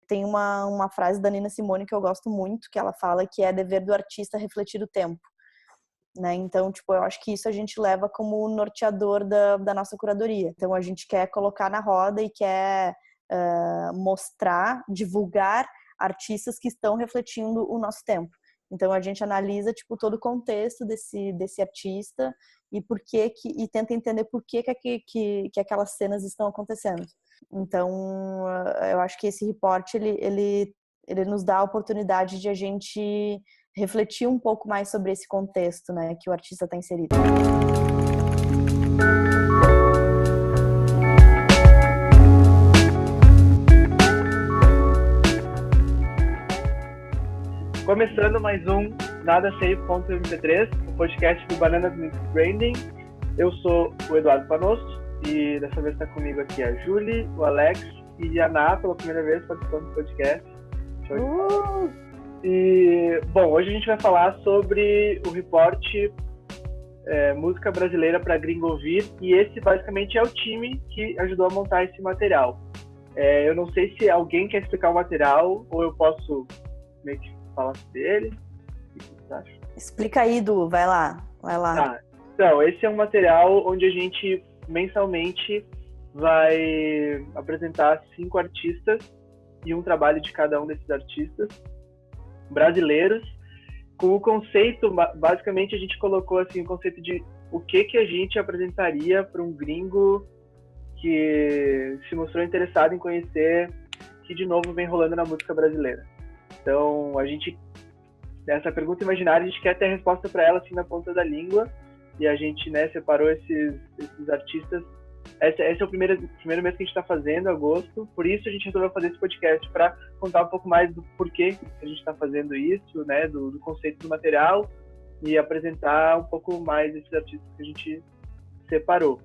Tem uma frase da Nina Simone que eu gosto muito, que ela fala que é dever do artista refletir o tempo, né? Então, tipo, eu acho que isso a gente leva como norteador da nossa curadoria. Então, a gente quer colocar na roda e quer mostrar, divulgar artistas que estão refletindo o nosso tempo. Então, a gente analisa, tipo, todo o contexto desse artista e e tenta entender por que aquelas cenas estão acontecendo. Então, eu acho que esse reporte, ele nos dá a oportunidade de a gente refletir um pouco mais sobre esse contexto, né, que o artista está inserido. Começando mais um NadaSafe.mp3, o podcast do Banana Music Branding. Eu sou o Eduardo Panosso e dessa vez está comigo aqui a Julie, o Alex e a Ana pela primeira vez participando do podcast. E, bom, hoje a gente vai falar sobre o reporte Música Brasileira para Gringo Ouvir, e esse basicamente é o time que ajudou a montar esse material. Eu não sei se alguém quer explicar o material ou eu posso meio que falar sobre ele. O que você acha? Explica aí, Du, vai lá. Tá. Então, esse é um material onde a gente mensalmente vai apresentar 5 artistas e um trabalho de cada um desses artistas brasileiros, com o conceito, basicamente a gente colocou assim, o conceito de o que a gente apresentaria para um gringo que se mostrou interessado em conhecer, que de novo vem rolando na música brasileira. Então, essa pergunta imaginária, a gente quer ter a resposta para ela assim na ponta da língua, e a gente, né, separou esses artistas. Esse é o primeiro mês que a gente está fazendo, agosto, por isso a gente resolveu fazer esse podcast, para contar um pouco mais do porquê que a gente está fazendo isso, né, do conceito do material, e apresentar um pouco mais esses artistas que a gente separou.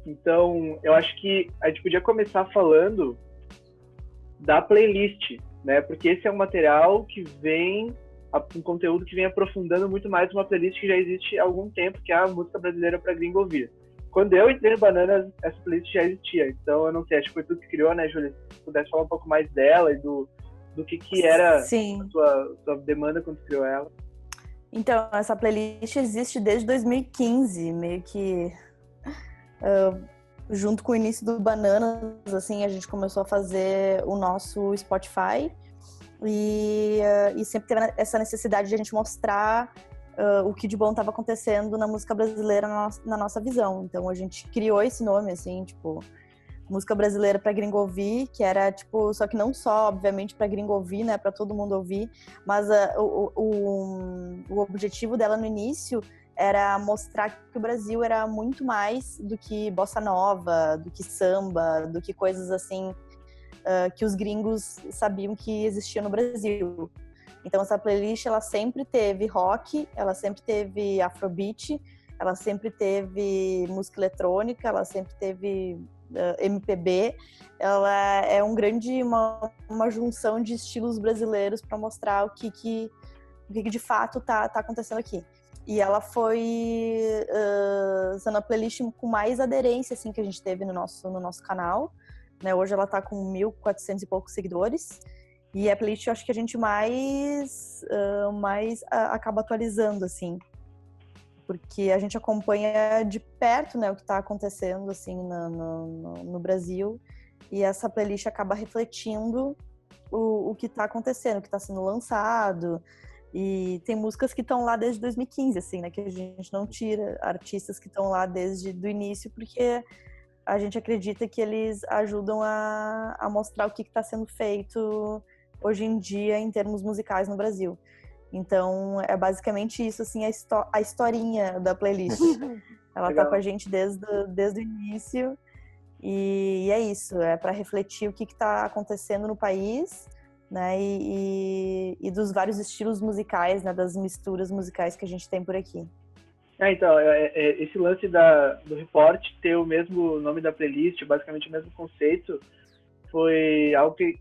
Então, eu acho que a gente podia começar falando da playlist, né, porque esse é um material que vem, um conteúdo que vem aprofundando muito mais uma playlist que já existe há algum tempo, que é a Música Brasileira para Gringo Ouvir. Quando eu entrei no Bananas, essa playlist já existia, então eu não sei, acho que foi tu que criou, né, Júlia? Se pudesse falar um pouco mais dela e do que era a tua demanda quando tu criou ela. Então, essa playlist existe desde 2015, meio que junto com o início do Bananas, assim, a gente começou a fazer o nosso Spotify, e sempre teve essa necessidade de a gente mostrar o que de bom estava acontecendo na música brasileira na nossa visão. Então a gente criou esse nome, assim, tipo, Música Brasileira para Gringo Ouvir, que era, tipo, só que não só, obviamente, para gringo ouvir, né, para todo mundo ouvir, mas o objetivo dela no início era mostrar que o Brasil era muito mais do que bossa nova, do que samba, do que coisas assim que os gringos sabiam que existia no Brasil. Então essa playlist, ela sempre teve rock, ela sempre teve afrobeat, ela sempre teve música eletrônica, ela sempre teve MPB. Ela é uma junção de estilos brasileiros para mostrar o que de fato tá acontecendo aqui. E ela foi sendo a playlist com mais aderência assim, que a gente teve no nosso canal. Né? Hoje ela tá com 1.400 e poucos seguidores. E é a playlist, eu acho que a gente mais acaba atualizando, assim. Porque a gente acompanha de perto, né, o que tá acontecendo, assim, no Brasil. E essa playlist acaba refletindo o que tá acontecendo, o que tá sendo lançado. E tem músicas que estão lá desde 2015, assim, né? Que a gente não tira artistas que estão lá desde o início, porque a gente acredita que eles ajudam a mostrar o que está sendo feito hoje em dia em termos musicais no Brasil. Então, é basicamente isso, assim, a historinha da playlist. Ela está com a gente desde o início, e é isso, é para refletir o que está acontecendo no país, né, e dos vários estilos musicais, né, das misturas musicais que a gente tem por aqui. Então, esse lance do reporte ter o mesmo nome da playlist, basicamente o mesmo conceito, foi algo que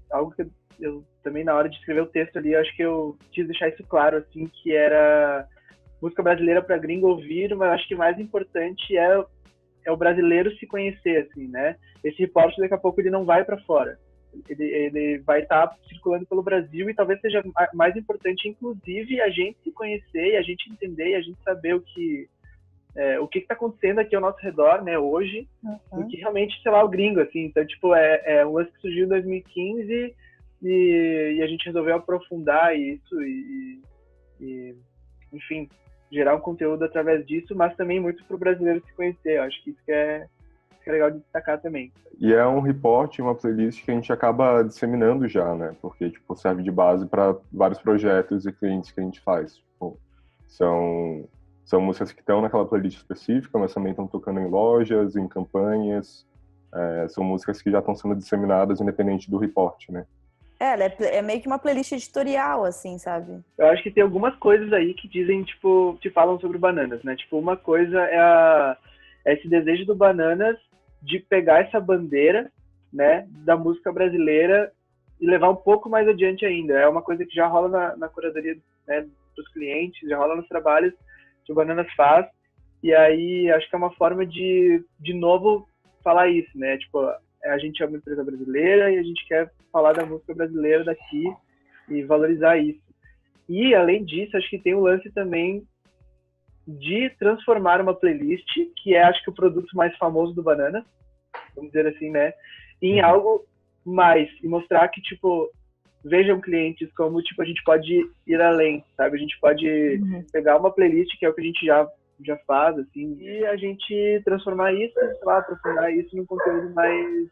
eu também, na hora de escrever o texto ali, acho que eu quis deixar isso claro, assim, que era música brasileira para gringo ouvir, mas acho que mais importante é é o brasileiro se conhecer, assim, né? Esse reporte, daqui a pouco, ele não vai para fora. Ele vai estar circulando pelo Brasil e talvez seja mais importante, inclusive, a gente se conhecer e a gente entender e a gente saber o que está acontecendo aqui ao nosso redor, né, hoje, do que realmente, sei lá, o gringo, assim. Então, tipo, é um lance que surgiu em 2015 e a gente resolveu aprofundar isso e enfim, gerar um conteúdo através disso, mas também muito para o brasileiro se conhecer. Eu acho que isso que é legal de destacar também. E é um report, uma playlist que a gente acaba disseminando já, né? Porque, tipo, serve de base para vários projetos e clientes que a gente faz. Tipo, são músicas que estão naquela playlist específica, mas também estão tocando em lojas, em campanhas. São músicas que já estão sendo disseminadas independente do report, né? Ela é meio que uma playlist editorial, assim, sabe? Eu acho que tem algumas coisas aí que dizem, tipo, que falam sobre Bananas, né? Tipo, uma coisa é esse desejo do Bananas de pegar essa bandeira, né, da música brasileira e levar um pouco mais adiante ainda. É uma coisa que já rola na curadoria, né, dos clientes, já rola nos trabalhos que o Bananas faz. E aí, acho que é uma forma de novo, falar isso, né? Tipo, a gente é uma empresa brasileira e a gente quer falar da música brasileira daqui e valorizar isso. E, além disso, acho que tem o lance também de transformar uma playlist, que é, acho que, o produto mais famoso do Banana, vamos dizer assim, né, em algo mais, e mostrar que, tipo, vejam clientes como, tipo, a gente pode ir além, sabe? A gente pode pegar uma playlist, que é o que a gente já faz, assim, e a gente transformar isso, sei lá, aprofundar isso num conteúdo mais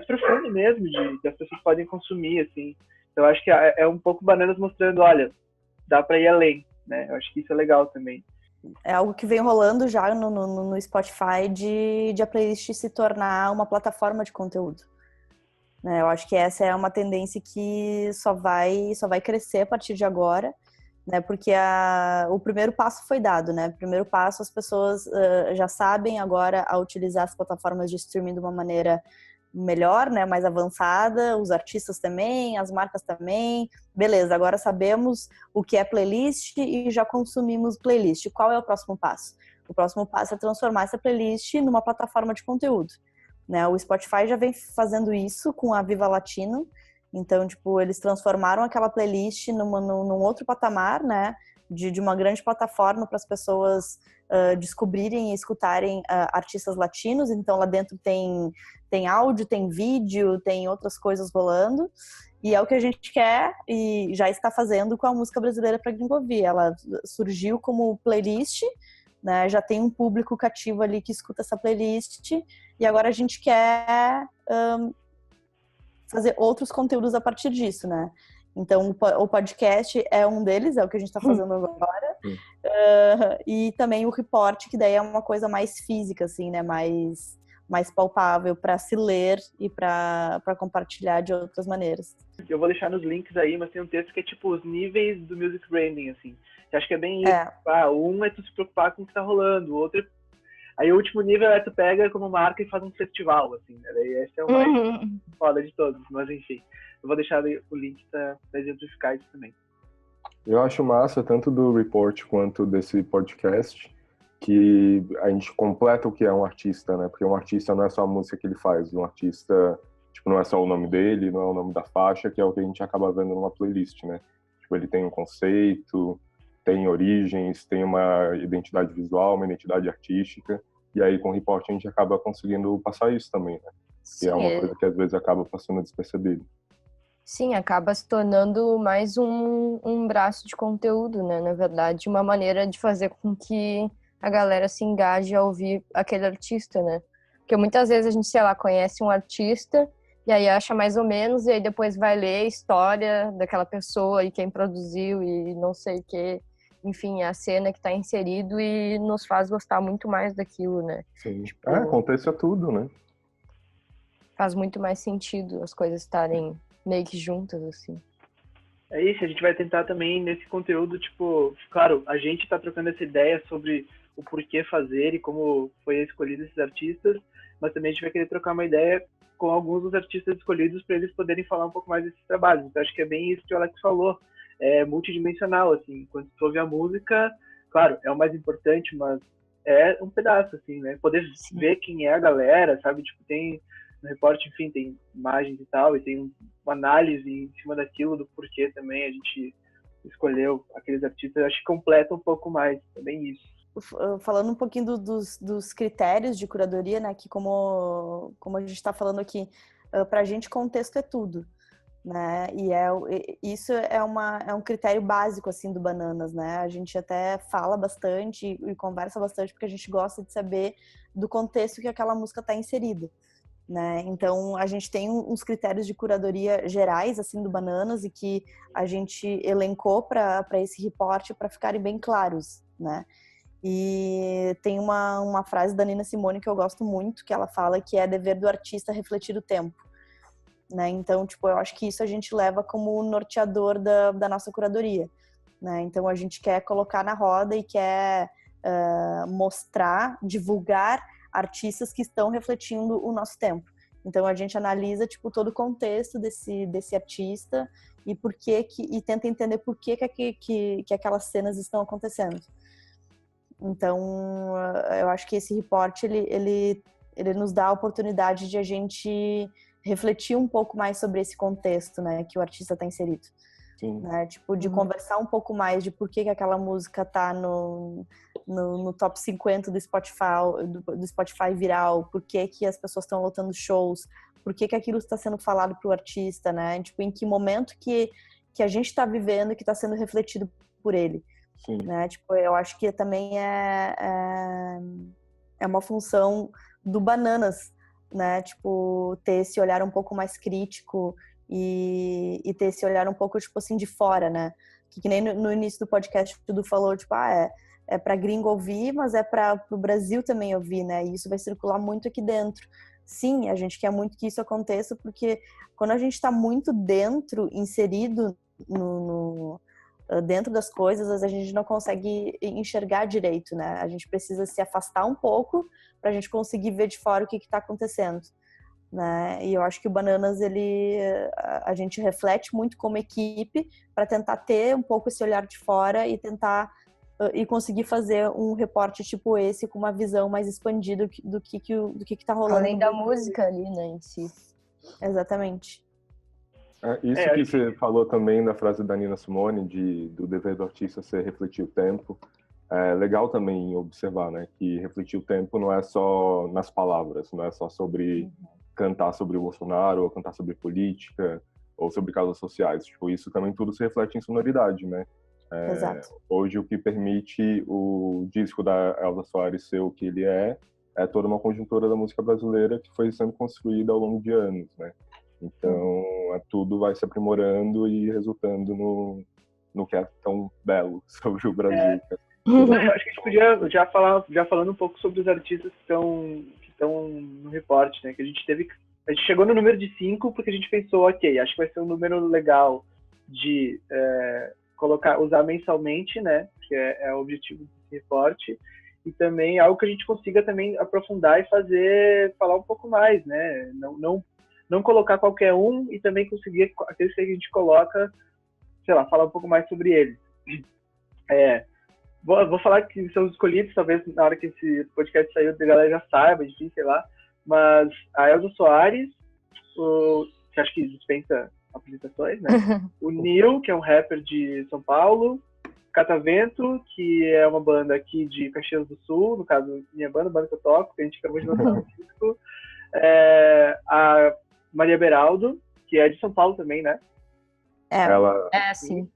profundo mesmo, que as pessoas podem consumir, assim. Então, acho que é um pouco Bananas mostrando, olha, dá para ir além, né? Eu acho que isso é legal também. É algo que vem rolando já no Spotify de a playlist se tornar uma plataforma de conteúdo. Né? Eu acho que essa é uma tendência que só vai crescer a partir de agora, né? Porque o primeiro passo foi dado, né? O primeiro passo, as pessoas já sabem agora a utilizar as plataformas de streaming de uma maneira melhor, né, mais avançada, os artistas também, as marcas também. Beleza, agora sabemos o que é playlist e já consumimos playlist. Qual é o próximo passo? O próximo passo é transformar essa playlist numa plataforma de conteúdo, né? O Spotify já vem fazendo isso com a Viva Latino. Então, tipo, eles transformaram aquela playlist num outro patamar, né, de uma grande plataforma para as pessoas descobrirem e escutarem artistas latinos. Então, lá dentro tem áudio, tem vídeo, tem outras coisas rolando. E é o que a gente quer e já está fazendo com a música brasileira para Gringo ouvir. Ela surgiu como playlist, né? Já tem um público cativo ali que escuta essa playlist. E agora a gente quer fazer outros conteúdos a partir disso, né? Então, o podcast é um deles, é o que a gente está fazendo agora. E também o report, que daí é uma coisa mais física, assim, né? Mais palpável para se ler e para compartilhar de outras maneiras. Eu vou deixar nos links aí, mas tem um texto que é tipo os níveis do music branding, assim. Eu acho que é bem isso. Um é tu se preocupar com o que tá rolando, o outro aí o último nível é tu pega como marca e faz um festival, assim, né? Daí esse é o mais foda de todos, mas enfim. Eu vou deixar o link para exemplificar isso também. Eu acho massa, tanto do report quanto desse podcast, que a gente completa o que é um artista, né? Porque um artista não é só a música que ele faz, um artista, tipo, não é só o nome dele, não é o nome da faixa, que é o que a gente acaba vendo numa playlist, né? Tipo, ele tem um conceito, tem origens, tem uma identidade visual, uma identidade artística, e aí com o report a gente acaba conseguindo passar isso também, né? Sim, que é uma coisa que às vezes acaba passando despercebido. Sim, acaba se tornando mais um braço de conteúdo, né? Na verdade, uma maneira de fazer com que a galera se engaje a ouvir aquele artista, né? Porque muitas vezes a gente, sei lá, conhece um artista e aí acha mais ou menos, e aí depois vai ler a história daquela pessoa e quem produziu e não sei o quê. Enfim, a cena que está inserido e nos faz gostar muito mais daquilo, né? Sim. Tipo, Aconteça tudo, né? Faz muito mais sentido as coisas estarem meio que juntas, assim. É isso, a gente vai tentar também nesse conteúdo, tipo, claro, a gente tá trocando essa ideia sobre o porquê fazer e como foi escolhido esses artistas, mas também a gente vai querer trocar uma ideia com alguns dos artistas escolhidos para eles poderem falar um pouco mais desses trabalhos. Então acho que é bem isso que o Alex falou, é multidimensional, assim, quando tu ouve a música, claro, é o mais importante, mas é um pedaço, assim, né? Poder ver quem é a galera, sabe? Tipo, tem no reporte, enfim, tem imagens e tal, e tem uma análise em cima daquilo, do porquê também a gente escolheu aqueles artistas. Eu acho que completa um pouco mais também isso. Falando um pouquinho dos critérios de curadoria, né? Que como a gente está falando aqui, pra gente contexto é tudo, né? Isso é um critério básico, assim, do Bananas, né? A gente até fala bastante e conversa bastante porque a gente gosta de saber do contexto que aquela música está inserida, né? Então, a gente tem uns critérios de curadoria gerais, assim, do Bananas e que a gente elencou para esse reporte para ficarem bem claros, né? E tem uma frase da Nina Simone que eu gosto muito, que ela fala que é dever do artista refletir o tempo, né? Então, tipo, eu acho que isso a gente leva como norteador da nossa curadoria, né? Então, a gente quer colocar na roda e quer mostrar, divulgar artistas que estão refletindo o nosso tempo. Então, a gente analisa, tipo, todo o contexto desse artista e e tenta entender por que aquelas cenas estão acontecendo. Então, eu acho que esse reporte, ele nos dá a oportunidade de a gente refletir um pouco mais sobre esse contexto, né, que o artista está inserido. Sim. Né? Tipo, de conversar um pouco mais de por que aquela música tá no top 50 do Spotify viral, por que as pessoas estão lotando shows, por que aquilo está sendo falado pro artista, né? Tipo, em que momento que a gente está vivendo e que está sendo refletido por ele. Sim. Né? Tipo, eu acho que também é uma função do Bananas, né? Tipo, ter esse olhar um pouco mais crítico e ter esse olhar um pouco, tipo assim, de fora, né? Que nem no início do podcast o Dudu falou, tipo, é pra gringo ouvir, mas é pro Brasil também ouvir, né? E isso vai circular muito aqui dentro. Sim, a gente quer muito que isso aconteça, porque quando a gente está muito dentro, inserido dentro das coisas, a gente não consegue enxergar direito, né? A gente precisa se afastar um pouco para a gente conseguir ver de fora o que está acontecendo, né? E eu acho que o Bananas, a gente reflete muito como equipe para tentar ter um pouco esse olhar de fora e tentar e conseguir fazer um reporte tipo esse com uma visão mais expandida do que tá rolando. Além da música ali, né, em si. Exatamente. Isso que você falou também da frase da Nina Simone, do dever do artista ser refletir o tempo, é legal também observar, né, que refletir o tempo não é só nas palavras, não é só sobre cantar sobre o Bolsonaro, ou cantar sobre política, ou sobre causas sociais. Tipo, isso também tudo se reflete em sonoridade, né? Exato. Hoje o que permite o disco da Elza Soares ser o que ele é toda uma conjuntura da música brasileira que foi sendo construída ao longo de anos, né? Então, tudo vai se aprimorando e resultando no que é tão belo sobre o Brasil. Acho que a gente podia já falando um pouco sobre os artistas que estão no reporte, né? Que a gente chegou no número de 5 porque a gente pensou, ok, acho que vai ser um número legal de usar mensalmente, né? Que é o objetivo desse reporte. E também algo que a gente consiga também aprofundar e falar um pouco mais, né? Não colocar qualquer um e também conseguir aqueles que a gente coloca, sei lá, falar um pouco mais sobre eles. Vou falar que são escolhidos, talvez na hora que esse podcast saiu, a galera já saiba, enfim, sei lá. Mas a Elza Soares, que acho que dispensa apresentações, né? O Nil, que é um rapper de São Paulo. Catavento, que é uma banda aqui de Caxias do Sul, no caso, minha banda que eu toco, que a gente acabou de lançar um disco. A Maria Beraldo, que é de São Paulo também, né? Sim.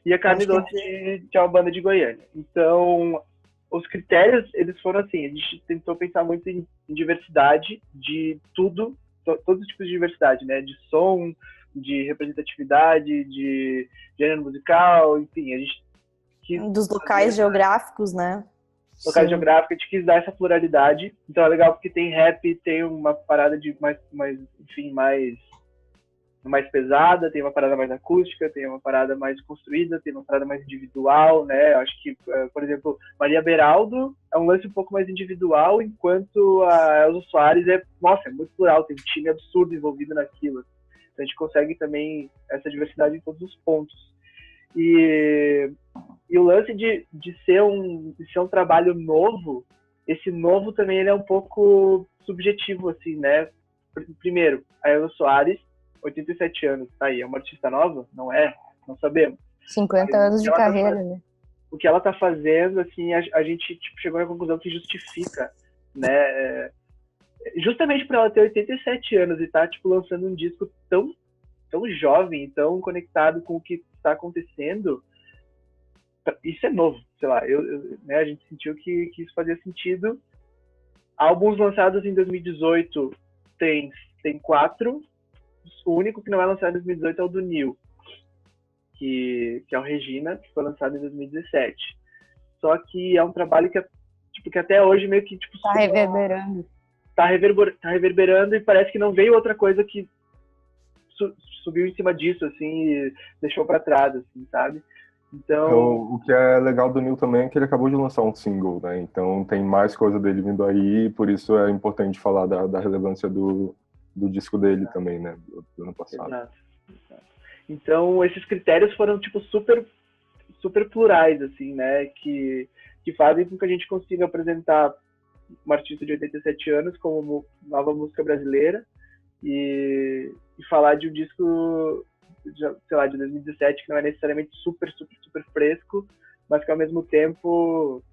E a Carne Doce, que é uma banda de Goiânia. Então, os critérios, eles foram assim, a gente tentou pensar muito em diversidade de tudo, todos os tipos de diversidade, né? De som, de representatividade, de gênero musical, enfim, a gente quis... Dos locais geográficos, né? Locais geográficos, a gente quis dar essa pluralidade. Então é legal porque tem rap, tem uma parada de mais pesada, tem uma parada mais acústica, tem uma parada mais construída, tem uma parada mais individual, né? Acho que, por exemplo, Maria Beraldo é um lance um pouco mais individual, enquanto a Elza Soares é muito plural, tem um time absurdo envolvido naquilo. Então a gente consegue também essa diversidade em todos os pontos. E o lance de ser um trabalho novo, esse novo também ele é um pouco subjetivo, assim, né? Primeiro, a Elza Soares, 87 anos, tá aí, é uma artista nova? Não é? Não sabemos. 50 anos de carreira, né? O que ela tá fazendo, assim, a gente tipo, chegou à conclusão que justifica, né? Justamente por ela ter 87 anos e tá, tipo, lançando um disco tão jovem, tão conectado com o que está acontecendo, isso é novo, sei lá, né, a gente sentiu que isso fazia sentido. Álbuns lançados em 2018 tem 4, o único que não é lançado em 2018 é o do Nil, que é o Regina, que foi lançado em 2017. Só que é um trabalho que até hoje meio que tipo, tá reverberando. Tá reverberando e parece que não veio outra coisa que subiu em cima disso, assim, e deixou pra trás, assim, sabe? Então... O que é legal do Nil também é que ele acabou de lançar um single, né? Então tem mais coisa dele vindo aí, e por isso é importante falar da relevância do disco dele também, né? Do ano passado. Exato. Então esses critérios foram, tipo, super plurais, assim, né? Que fazem com que a gente consiga apresentar uma artista de 87 anos como nova música brasileira e falar de um disco, sei lá, de 2017, que não é necessariamente super fresco, mas que ao mesmo tempo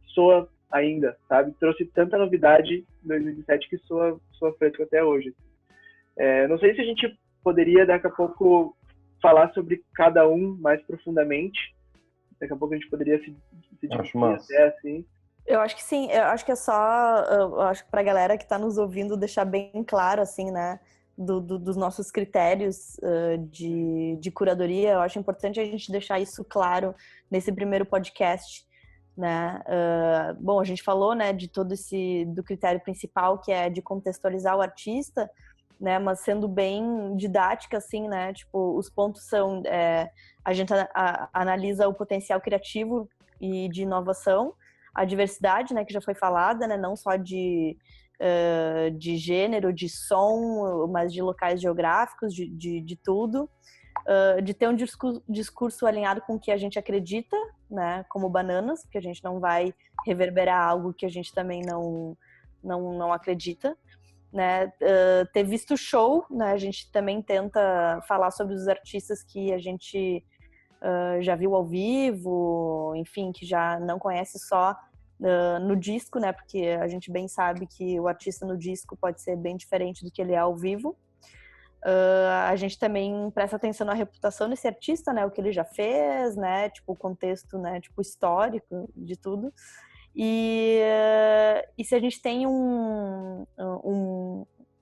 soa ainda, sabe? Trouxe tanta novidade em 2017 que soa fresco até hoje. Não sei se a gente poderia, daqui a pouco, falar sobre cada um mais profundamente. Daqui a pouco a gente poderia se dividir até assim. Eu acho que sim, eu acho que é só, eu acho que pra galera que tá nos ouvindo deixar bem claro, assim, né, dos nossos critérios de curadoria. Eu acho importante a gente deixar isso claro nesse primeiro podcast, né. Bom, a gente falou, né, de do critério principal, que é de contextualizar o artista, né, mas sendo bem didática, assim, né, tipo, os pontos são, a gente analisa o potencial criativo e de inovação, a diversidade, né, que já foi falada, né, não só de gênero, de som, mas de locais geográficos, de tudo, de ter um discurso alinhado com o que a gente acredita, né, como Bananas, porque a gente não vai reverberar algo que a gente também não acredita, né, ter visto show, né, a gente também tenta falar sobre os artistas que a gente já viu ao vivo, enfim, que já não conhece só no disco, né? Porque a gente bem sabe que o artista no disco pode ser bem diferente do que ele é ao vivo. A gente também presta atenção na reputação desse artista, né? O que ele já fez, né? Tipo, o contexto, né? Tipo, histórico de tudo. E se a gente tem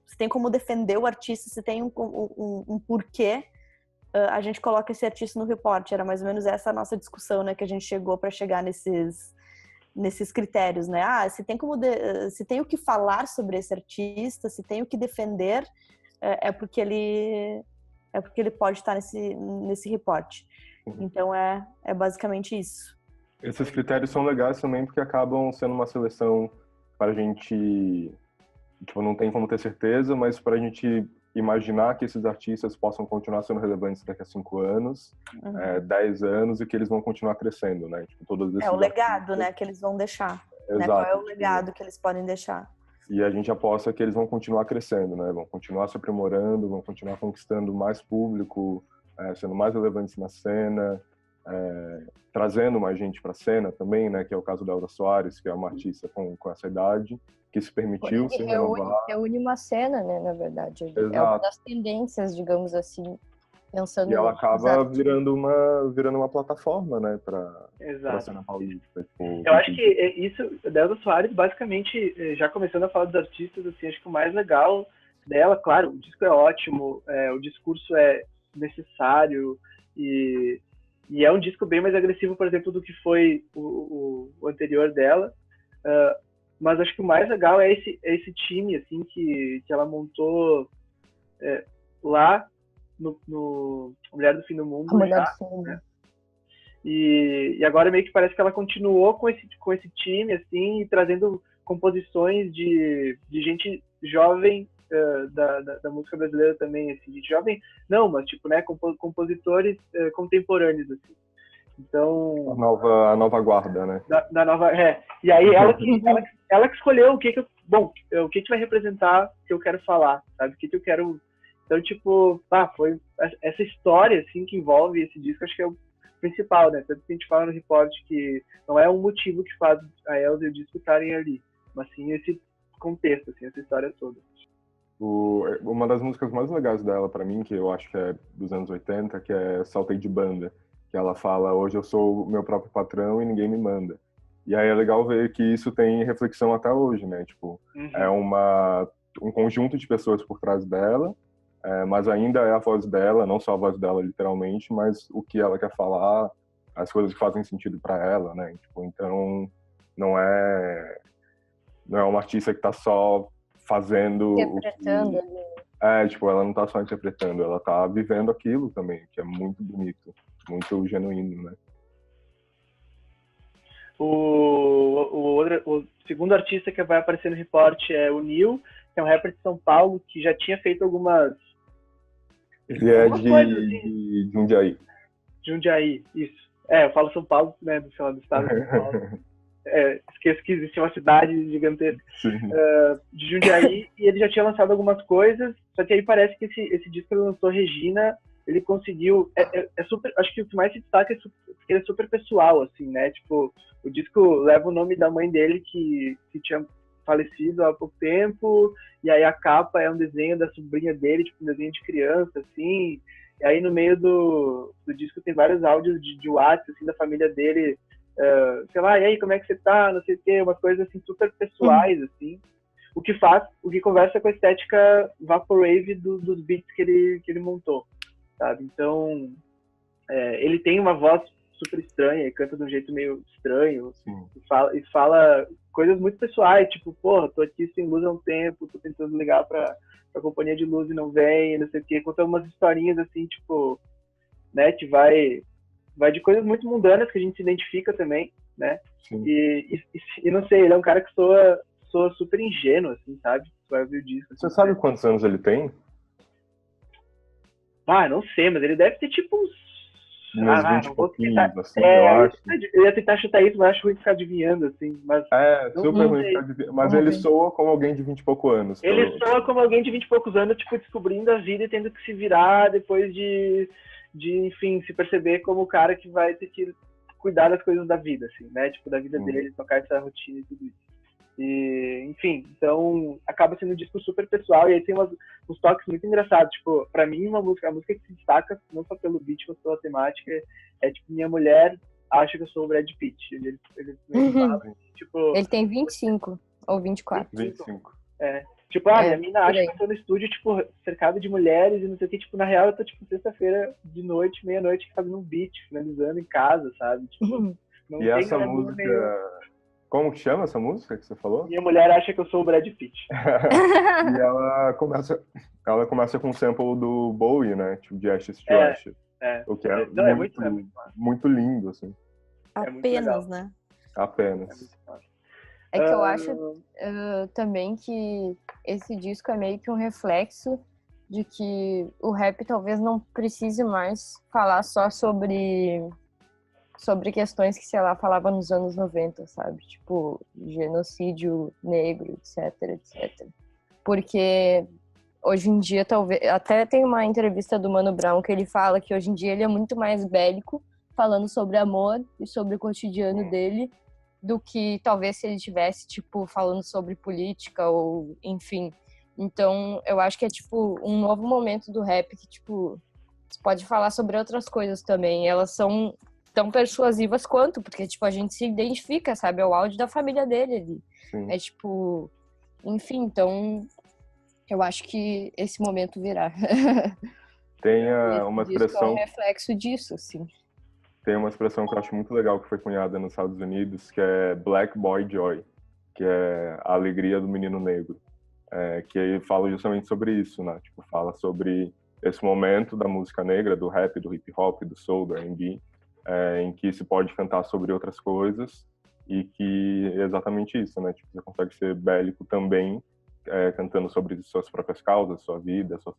se tem como defender o artista, se tem um porquê, a gente coloca esse artista no report. Era mais ou menos essa a nossa discussão, né? Que a gente chegou para chegar nesses critérios, né? Se tem o que falar sobre esse artista, se tem o que defender, é porque ele pode estar nesse reporte. Então é basicamente isso. Esses critérios são legais também porque acabam sendo uma seleção para a gente, tipo, não tem como ter certeza, mas para a gente imaginar que esses artistas possam continuar sendo relevantes daqui a 5 anos, 10 anos, e que eles vão continuar crescendo, né? Tipo, todos esses o legado, né, que eles vão deixar. Exato. Né? Qual é o legado que eles podem deixar? E a gente aposta que eles vão continuar crescendo, né? Vão continuar se aprimorando, vão continuar conquistando mais público, sendo mais relevantes na cena, trazendo mais gente para a cena também, né? Que é o caso da Elza Soares, que é uma artista com essa idade, que se permitiu se renovar. Reúne uma cena, né, na verdade. Exato. É uma das tendências, digamos assim, pensando... E ela acaba virando uma plataforma, né, para a cena paulista. Tipo, eu acho que isso, da Elza Soares, basicamente, já começando a falar dos artistas, assim, acho que o mais legal dela, claro, o disco é ótimo, o discurso é necessário e é um disco bem mais agressivo, por exemplo, do que foi o anterior dela. Mas acho que o mais legal é esse time, assim, que ela montou lá no Mulher do Fim do Mundo. Né? E agora meio que parece que ela continuou com esse time, assim, trazendo composições de gente jovem, da música brasileira também, assim, de jovem, não, mas tipo, né, compositores contemporâneos, assim. Então... A nova guarda, né? Da nova... E aí ela que escolheu o que vai representar o que eu quero falar, sabe? O que eu quero... Então, tipo, foi essa história, assim, que envolve esse disco, acho que é o principal, né? Tanto que a gente fala no report que não é um motivo que faz a Elza e o disco estarem ali, mas sim esse contexto, assim, essa história toda. Uma das músicas mais legais dela, pra mim, que eu acho que é dos anos 80, que é Saltei de Banda, que ela fala, hoje eu sou o meu próprio patrão e ninguém me manda. E aí é legal ver que isso tem reflexão até hoje, né? Tipo, é um conjunto de pessoas por trás dela, mas ainda é a voz dela, não só a voz dela literalmente, mas o que ela quer falar, as coisas que fazem sentido para ela, né? Tipo, então não é uma artista que tá só fazendo interpretando ali. Tipo, ela não tá só interpretando, ela tá vivendo aquilo também, que é muito bonito, muito genuíno, né? O segundo artista que vai aparecer no report é o Nil, que é um rapper de São Paulo, que já tinha feito algumas... Ele é de Jundiaí. Jundiaí, isso. Eu falo São Paulo, né, do estado de São Paulo. Esqueço que existe uma cidade gigantesca de Jundiaí, e ele já tinha lançado algumas coisas, só que aí parece que esse disco que ele lançou, Regina, ele conseguiu... super, acho que o que mais se destaca é porque ele é super pessoal, assim, né? Tipo, o disco leva o nome da mãe dele, que tinha falecido há pouco tempo, e aí a capa é um desenho da sobrinha dele, tipo um desenho de criança, assim, e aí no meio do disco tem vários áudios de WhatsApp, assim, da família dele, sei lá, e aí, como é que você tá, não sei o quê, umas coisas, assim, super pessoais, assim, o que conversa com a estética Vaporwave dos beats que ele montou, sabe? Então, ele tem uma voz super estranha, e canta de um jeito meio estranho, e fala coisas muito pessoais, tipo, porra, tô aqui sem luz há um tempo, tô tentando ligar pra companhia de luz e não vem, não sei o quê, conta umas historinhas assim, tipo, né, que vai de coisas muito mundanas que a gente se identifica também, né? E não sei, ele é um cara que soa super ingênuo, assim, sabe? Você vai ouvir o disco. Você sabe quantos anos ele tem? Não sei, mas ele deve ter tipo uns... Uns 20 e pouquinhos, assim, eu acho. Eu ia tentar chutar isso, mas acho ruim ficar adivinhando, assim. Mas super ruim ficar adivinhando. Mas ele soa como alguém de 20 e poucos anos. Ele soa como alguém de 20 e poucos anos, tipo, descobrindo a vida e tendo que se virar depois de enfim, se perceber como o cara que vai ter que cuidar das coisas da vida, assim, né? Tipo, da vida dele, tocar essa rotina e tudo isso. E, enfim, então acaba sendo um disco super pessoal, e aí tem uns toques muito engraçados. Tipo, pra mim, a música que se destaca, não só pelo beat, mas pela temática, tipo, minha mulher acha que eu sou o Brad Pitt. Ele fala, tipo... Ele tem 25 ou 24. 25. Tipo, minha mina acha que eu tô no estúdio, tipo, cercado de mulheres e não sei o que. Tipo, na real, eu tô, tipo, sexta-feira de noite, meia-noite, fazendo um beat, finalizando em casa, sabe? Tipo, não e tem essa música... Como que chama essa música que você falou? Minha mulher acha que eu sou o Brad Pitt. E ela começa com um sample do Bowie, né? Tipo, de Ashes to Ashes. O que é muito lindo, assim. Apenas, né? Apenas. É que eu acho também que esse disco é meio que um reflexo de que o rap talvez não precise mais falar só sobre questões que, sei lá, falava nos anos 90, sabe? Tipo, genocídio negro, etc. Porque hoje em dia, talvez... Até tem uma entrevista do Mano Brown que ele fala que hoje em dia ele é muito mais bélico, falando sobre amor e sobre o cotidiano dele, do que talvez se ele tivesse, tipo, falando sobre política ou, enfim. Então, eu acho que é, tipo, um novo momento do rap que, tipo, você pode falar sobre outras coisas também. Elas são tão persuasivas quanto, porque, tipo, a gente se identifica, sabe? É o áudio da família dele ali. Sim. É, tipo... Enfim, então... Eu acho que esse momento virá. Tem uma expressão... É um reflexo disso, assim. Tem uma expressão que eu acho muito legal que foi cunhada nos Estados Unidos, que é Black Boy Joy, que é a alegria do menino negro. Que fala justamente sobre isso, né? Tipo, fala sobre esse momento da música negra, do rap, do hip hop, do soul, do R&B, em que se pode cantar sobre outras coisas e que é exatamente isso, né? Tipo, você consegue ser bélico também cantando sobre suas próprias causas, sua vida, suas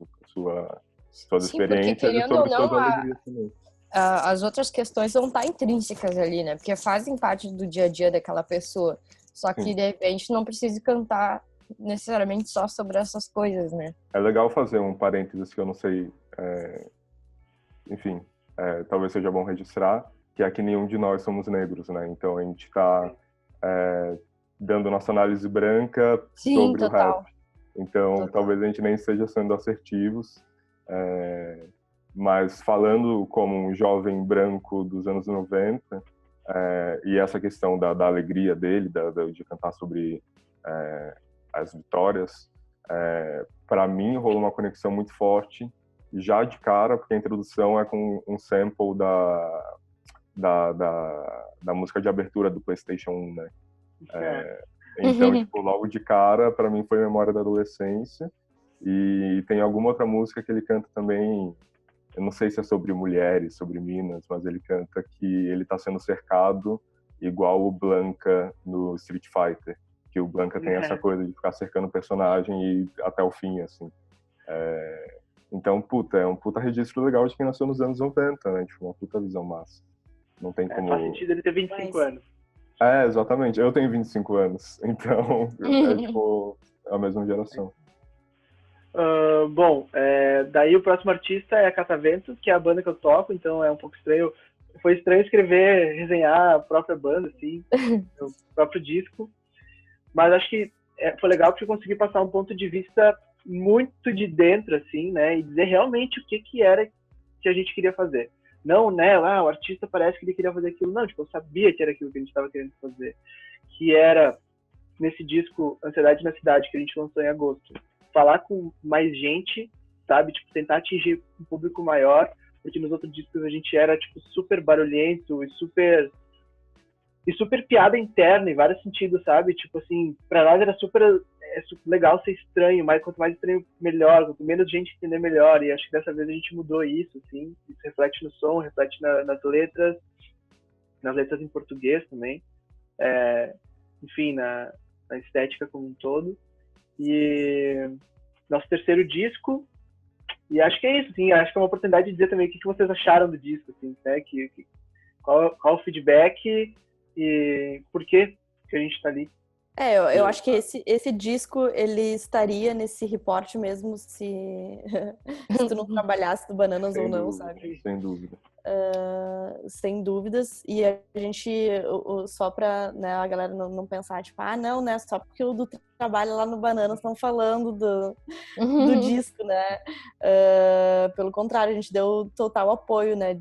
Sim, porque experiências e querendo ou sobre não, suas alegrias também. as outras questões vão estar intrínsecas ali, né? Porque fazem parte do dia a dia daquela pessoa. Só que, Sim. de repente, não precisa cantar necessariamente só sobre essas coisas, né? É legal fazer um parênteses que eu não sei, enfim, talvez seja bom registrar, que é que nenhum de nós somos negros, né? Então a gente está dando nossa análise branca Sim, sobre total. o rap. Então Total. talvez a gente nem esteja sendo assertivos, mas falando como um jovem branco dos anos 90, e essa questão da alegria dele, de cantar sobre as vitórias, para mim rolou uma conexão muito forte, já de cara, porque a introdução é com um sample da música de abertura do PlayStation 1, né? Então, tipo, logo de cara, para mim foi memória da adolescência. E tem alguma outra música que ele canta também, eu não sei se é sobre mulheres, sobre minas, mas ele canta que ele tá sendo cercado igual o Blanka no Street Fighter, que o Blanka tem essa coisa de ficar cercando o personagem e ir até o fim, assim. Então, puta, é um puta registro legal de quem nasceu nos anos 90, né? Tipo, uma puta visão massa. Não tem como... Faz sentido ele ter 25 anos. Exatamente. Eu tenho 25 anos, então tipo, a mesma geração. Bom, daí o próximo artista é a Catavento, que é a banda que eu toco, então é um pouco estranho. Foi estranho escrever, resenhar a própria banda, assim, o próprio disco. Mas acho que foi legal porque eu consegui passar um ponto de vista muito de dentro, assim, né? E dizer realmente o que era que a gente queria fazer. Não, né? O artista parece que ele queria fazer aquilo. Não, tipo, eu sabia que era aquilo que a gente estava querendo fazer. Que era, nesse disco Ansiedade na Cidade, que a gente lançou em agosto, falar com mais gente, sabe? Tipo, tentar atingir um público maior, porque nos outros discos a gente era, tipo, super barulhento e super piada interna em vários sentidos, sabe? Tipo assim, pra nós era super legal ser estranho, mas quanto mais estranho, melhor, quanto menos gente entender, melhor. E acho que dessa vez a gente mudou isso, assim. Isso reflete no som, reflete nas letras em português também. Enfim, na estética como um todo. E nosso terceiro disco, e acho que é isso, assim, acho que é uma oportunidade de dizer também o que vocês acharam do disco, assim, né? Qual o feedback e por que a gente tá ali. Eu acho que esse disco, ele estaria nesse report mesmo se tu não trabalhasse do Bananas ou não, sabe? Sem dúvida. Sem dúvidas. E a gente, só pra, né, a galera não pensar, tipo, não, né, só porque o Du trabalha lá no Bananas estão falando do disco, né? Pelo contrário, a gente deu total apoio, né,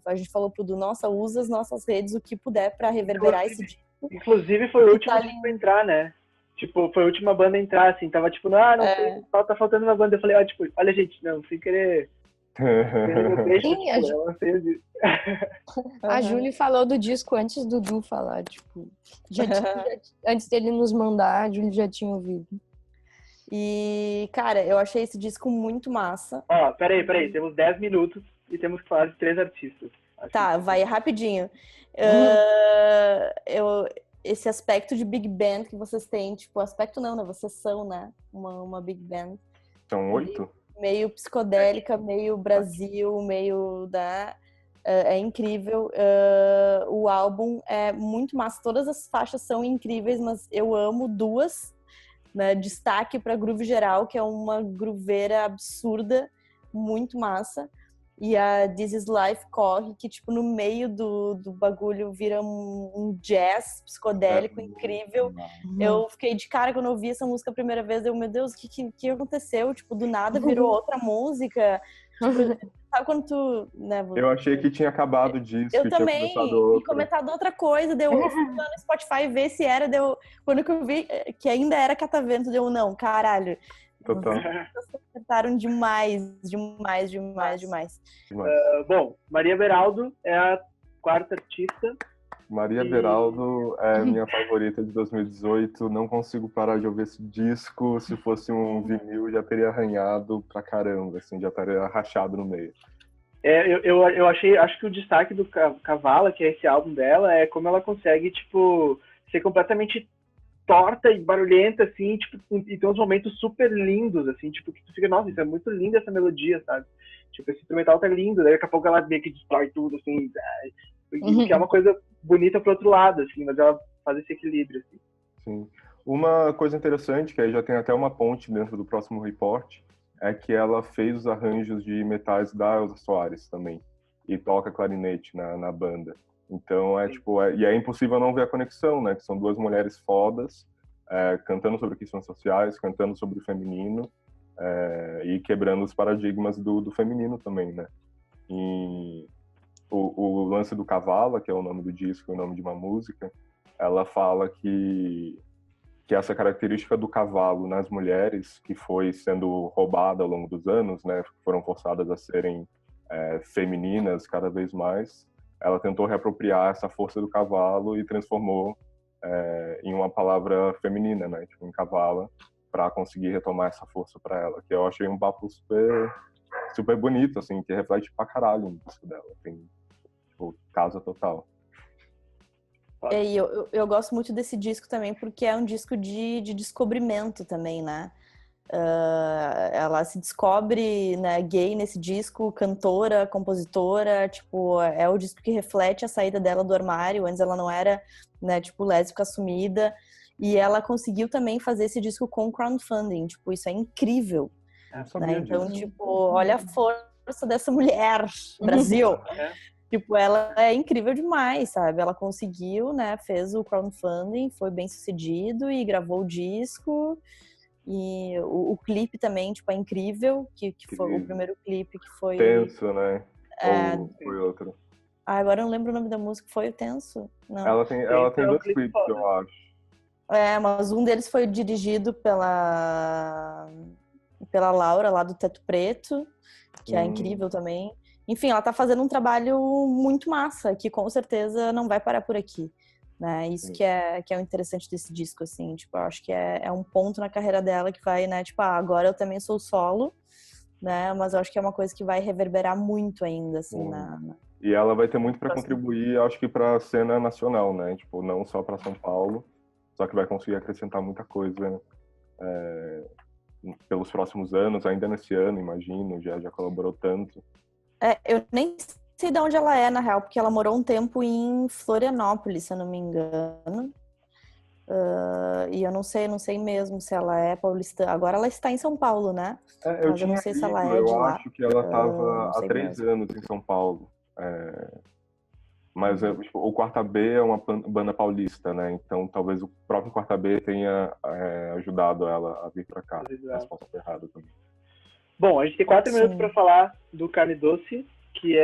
a gente falou pro Du, nossa, usa as nossas redes, o que puder pra reverberar esse disco. Inclusive foi o último disco a entrar, né? Tipo, foi a última banda a entrar, assim, tava tipo, não sei, tá faltando uma banda. Eu falei, tipo, olha, gente, não, sem querer... A Júlia falou do disco antes do Du falar, tipo, antes dele nos mandar, a Júlia já tinha ouvido. E, cara, eu achei esse disco muito massa. Peraí, temos 10 minutos e temos que falar de 3 artistas. Tá, vai rapidinho. Esse aspecto de Big Band que vocês têm, tipo, aspecto não, né? Vocês são, né? Uma Big Band. São 8? Meio psicodélica, meio Brasil, meio da... É incrível. O álbum é muito massa. Todas as faixas são incríveis, mas eu amo duas, né? Destaque para Groove Geral, que é uma grooveira absurda, muito massa. E a This Is Life corre, que tipo, no meio do bagulho vira um jazz psicodélico incrível. Eu fiquei de cara quando eu ouvi essa música a primeira vez. Meu Deus, o que aconteceu? Tipo, do nada virou outra música. Tipo, sabe quando tu... Né, eu achei que tinha acabado disso. Eu também, e comentado outra coisa. Eu fui lá no Spotify ver se era, quando eu vi que ainda era Catavento, não, caralho. Total. Acertaram demais. Bom, Maria Beraldo é a quarta artista. Maria Beraldo é minha favorita de 2018. Não consigo parar de ouvir esse disco. Se fosse um vinil, já teria arranhado pra caramba, assim, já estaria rachado no meio. Eu acho que o destaque do Kavala, que é esse álbum dela, é como ela consegue, tipo, ser completamente torta e barulhenta, assim, tipo, e tem uns momentos super lindos, assim, tipo, que tu fica, nossa, isso é muito linda essa melodia, sabe? Tipo, esse instrumental tá lindo, daí daqui a pouco ela meio que destrói tudo, assim, que é uma coisa bonita pro outro lado, assim, mas ela faz esse equilíbrio, assim. Sim. Uma coisa interessante, que aí já tem até uma ponte dentro do próximo report, é que ela fez os arranjos de metais da Elza Soares também, e toca clarinete na banda. Então, e é impossível não ver a conexão, né? Que são duas mulheres fodas, cantando sobre questões sociais, cantando sobre o feminino, e quebrando os paradigmas do feminino também, né? E o lance do Cavalo, que é o nome do disco, o nome de uma música, ela fala que essa característica do cavalo nas mulheres, que foi sendo roubada ao longo dos anos, né? Foram forçadas a serem femininas cada vez mais, ela tentou reapropriar essa força do cavalo e transformou em uma palavra feminina, né? Tipo, em cavala, para conseguir retomar essa força para ela. Que eu achei um papo super, super bonito, assim, que reflete pra caralho o disco dela. Tem, tipo, casa total. E eu gosto muito desse disco também, porque é um disco de descobrimento também, né? Ela se descobre, né, gay nesse disco, cantora, compositora, tipo, é o disco que reflete a saída dela do armário. Antes ela não era, né, tipo, lésbica assumida, e ela conseguiu também fazer esse disco com crowdfunding, tipo, isso é incrível, né? Então, tipo, olha a força dessa mulher, Brasil! Tipo, ela é incrível demais, sabe? Ela conseguiu, né, fez o crowdfunding, foi bem sucedido e gravou o disco. E o clipe também, tipo, é incrível, que foi o primeiro clipe que foi... Tenso, né? Ou foi outro? Agora eu não lembro o nome da música, foi o Tenso? Não. Ela tem dois clipes, eu acho. Mas um deles foi dirigido pela Laura, lá do Teto Preto, que é incrível também. Enfim, ela tá fazendo um trabalho muito massa, que com certeza não vai parar por aqui. Né? Isso que é o interessante desse disco, assim, tipo, eu acho que é um ponto na carreira dela que vai, né, tipo, agora eu também sou solo, né, mas eu acho que é uma coisa que vai reverberar muito ainda, assim, E ela vai ter muito para contribuir, acho que para a cena nacional, né, tipo, não só para São Paulo, só que vai conseguir acrescentar muita coisa pelos próximos anos, ainda nesse ano, imagino, já colaborou tanto. Eu nem sei de onde ela é, na real, porque ela morou um tempo em Florianópolis, se eu não me engano. E eu não sei mesmo se ela é paulistana. Agora ela está em São Paulo, né? Eu não sei se ela é de lá. Eu acho que ela estava há 3 anos em São Paulo. Mas tipo, o Quarta B é uma banda paulista, né? Então talvez o próprio Quarta B tenha ajudado ela a vir para cá. Mas posso estar errado também. Bom, a gente tem 4 minutos para falar do Carne Doce, que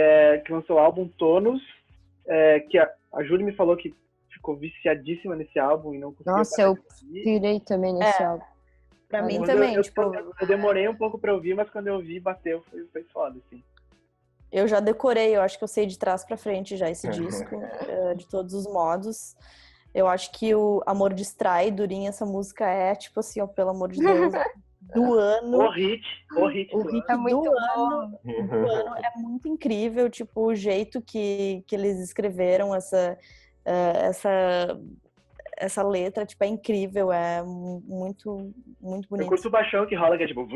lançou o álbum Tônus, que a Júlia me falou que ficou viciadíssima nesse álbum e não conseguiu. Nossa, eu pirei também nesse álbum. Pra mim também. Eu demorei um pouco pra ouvir, mas quando eu ouvi, bateu, foi foda, assim. Eu já decorei, eu acho que eu sei de trás pra frente já esse disco, de todos os modos. Eu acho que o Amor Distrai, Durinha, essa música é, tipo assim, ó, pelo amor de Deus, do ano. O hit do ano é muito incrível, tipo, o jeito que eles escreveram essa letra, tipo, é incrível, é muito, muito bonito. Eu curto o baixão que rola, que é tipo...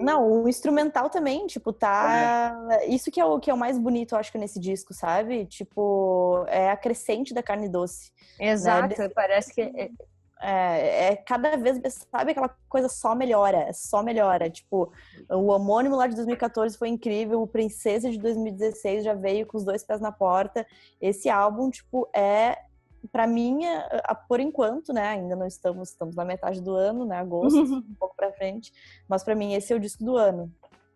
Não, o instrumental também, tipo, tá... Isso que é o mais bonito, eu acho, nesse disco, sabe? Tipo, é a crescente da Carne Doce. Exato, né? Parece que... cada vez, sabe, aquela coisa só melhora. Tipo, o homônimo lá de 2014 foi incrível, o Princesa de 2016 já veio com os 2 pés na porta. Esse álbum, tipo, pra mim, por enquanto, né, ainda não estamos na metade do ano, né, agosto, um pouco pra frente, mas pra mim esse é o disco do ano.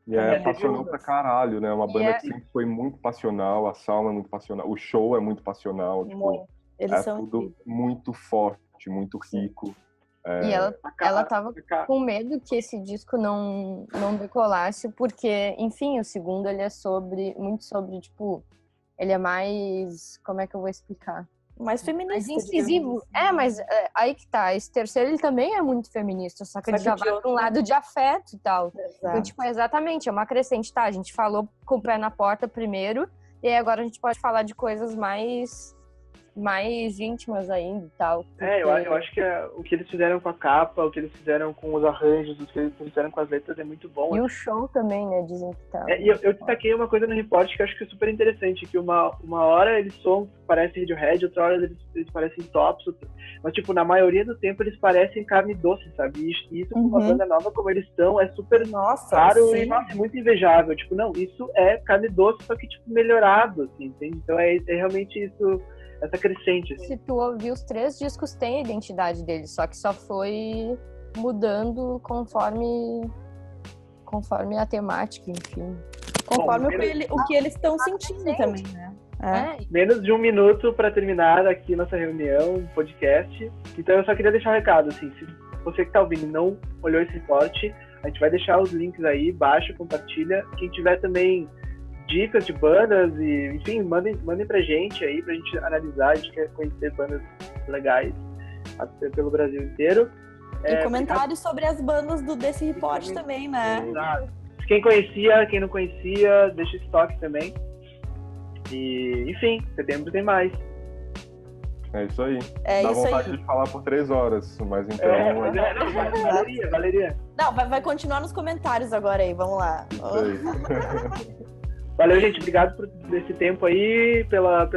E é passional pra caralho, né, uma banda que sempre foi muito passional, a Salma é muito passional, o show é muito passional, tipo, eles são tudo incríveis. Muito forte, muito rico. E ela tava com medo que esse disco não decolasse, porque, enfim, o segundo ele é muito sobre, tipo, ele é mais, como é que eu vou explicar? Mais feminista. Mais incisivo. Mas aí que tá. Esse terceiro, ele também é muito feminista, só que ele já vai pra um lado de afeto e tal. Exato. Então, tipo, exatamente, é uma crescente, tá? A gente falou com o pé na porta primeiro, e aí agora a gente pode falar de coisas mais mais íntimas ainda e tal. Eu acho que o que eles fizeram com a capa, o que eles fizeram com os arranjos, o que eles fizeram com as letras é muito bom. E o show também, né? Dizem que tá. E eu destaquei uma coisa no report que eu acho que é super interessante, que uma hora eles parecem Radiohead, outra hora eles parecem Tops, mas, tipo, na maioria do tempo eles parecem carne doce, sabe? E isso com uma banda nova como eles estão é super raro e muito invejável. Tipo, não, isso é carne doce, só que, tipo, melhorado, assim, entende? Então é realmente isso, essa crescente. Assim. Se tu ouvir os 3 discos, tem a identidade deles, só que só foi mudando conforme a temática, enfim. Conforme o que eles estão sentindo também, né? Menos de 1 minuto para terminar aqui nossa reunião, podcast. Então eu só queria deixar um recado, assim, se você que tá ouvindo não olhou esse reporte, a gente vai deixar os links aí, baixa, compartilha. Quem tiver também dicas de bandas e, enfim, mandem pra gente aí, pra gente analisar, a gente quer conhecer bandas legais pelo Brasil inteiro. E comentários sobre as bandas desse report também, né? Exato. Quem conhecia, quem não conhecia, deixa esse toque também. E, enfim, setembro tem mais. É isso aí. É Dá isso vontade aí. de falar por 3 horas, mas então... Valeria. Não, vai continuar nos comentários agora aí, vamos lá. Isso aí. Valeu, gente. Obrigado por esse tempo aí, pela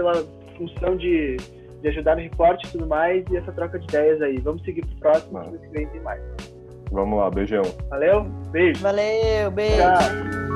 função de ajudar no reporte e tudo mais, e essa troca de ideias aí. Vamos seguir pro próximo, que vem tem mais. Vamos lá, beijão. Valeu, beijo. Valeu, beijo. Tchau.